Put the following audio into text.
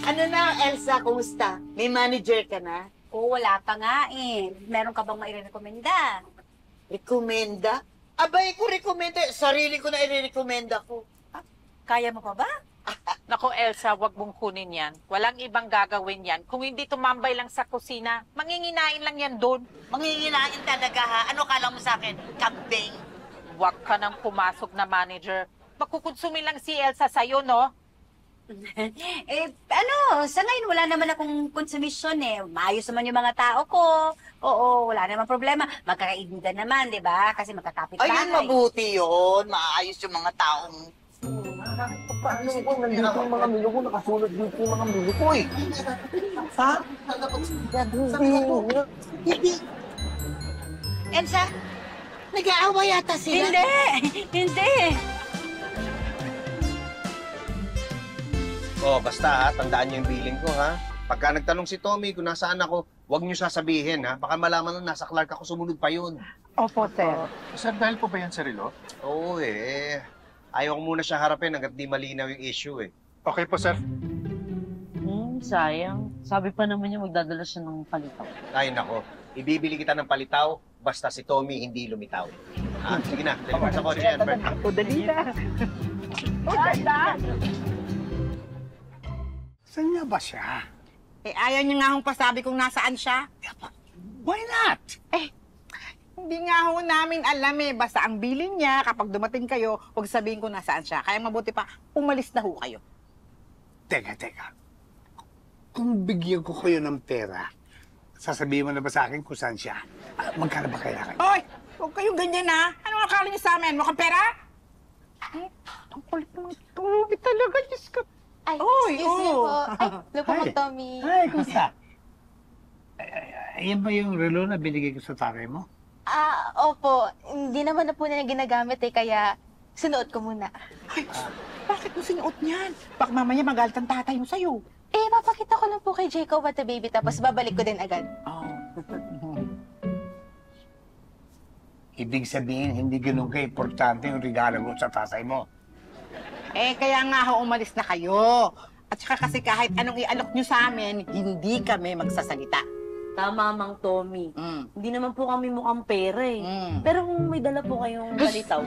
Ano na, Elsa, kumusta? May manager ka na? Oo, wala pa nga eh. Meron ka bang mairekomenda? Rekomenda? Abay ko rekomenda. Sarili ko na i-rekomenda ko. Kaya mo pa ba? Nako, Elsa, wag mong kunin yan. Walang ibang gagawin yan. Kung hindi tumambay lang sa kusina, manginginain lang yan doon. Manginginain talaga ha. Ano kala mo sa akin? Kambing? Wag ka nang pumasok na manager. Magkukonsumin lang si Elsa sa'yo, no? Sa ngayon wala naman akong konsumisyon eh. Maayos naman yung mga tao ko. Oo, wala naman problema. Magkakaibigan naman, di ba? Kasi magkakapit bahay. Ayun, mabuti yun. Maayos yung mga taong... Paano ko nandito yung mga milo ko? Nakasunod dito yung mga milo ko eh. Ha? Hindi. Elsa, nag-aawa yata sila. Hindi! Hindi! Oh, basta ha, tandaan niyo yung billing ko ha. Pagka nagtanong si Tommy kung nasaan ako, huwag niyo sasabihin ha. Baka malaman na nasa Clark ako, sumunod pa yun. Opo, sir. Sir, dahil po ba yan sa relo? Oo eh. Ayaw ko muna siya harapin hanggat di malinaw yung issue eh. Okay po, sir. Sayang. Sabi pa naman niya magdadala siya ng palitaw. Ay nako, ibibili kita ng palitaw, basta si Tommy hindi lumitaw. Ah, sige na, deliver sa kotse yan, Bert. O, dali na. O, ganda. Saan niya ba siya? Eh, ayaw niya nga akong pasabi kung nasaan siya. Why not? Hindi nga ho namin alam eh. Basta ang bilin niya, kapag dumating kayo, huwag sabihin kung nasaan siya. Kaya mabuti pa, umalis na ho kayo. Teka. Kung bigyan ko kayo ng pera, sasabihin mo na ba sa akin kung saan siya? Magkano ba kailangan? Hoy! Huwag kayong ganyan ha. Ano akala niyo sa amin? Mukhang pera? Ang kulit ng tubi talaga, Diyos ko. Ay, Oy, excuse me oh. po. Ay, lupo mo, Hi. Tommy. Ay, kumusta? Ayan ba yung relo na binigay ko sa tatay mo? Opo. Hindi naman na po na ginagamit eh, kaya sinuot ko muna. Ay, bakit mo sinuot niyan? Baka mamaya magalit ang tatay mo sa'yo. Eh, papakita ko lang po kay Jacob at the baby, tapos babalik ko din agad. Oh. Ibig sabihin, hindi ganun ka-importante yung regalo mo sa tatay mo. Eh, kaya nga ho, umalis na kayo. At saka kasi kahit anong ialok niyo sa amin, hindi kami magsasalita. Tama, Mang Tommy. Mm. Hindi naman po kami mukhang pera eh. Mm. Pero kung may dala po kayong palitaw,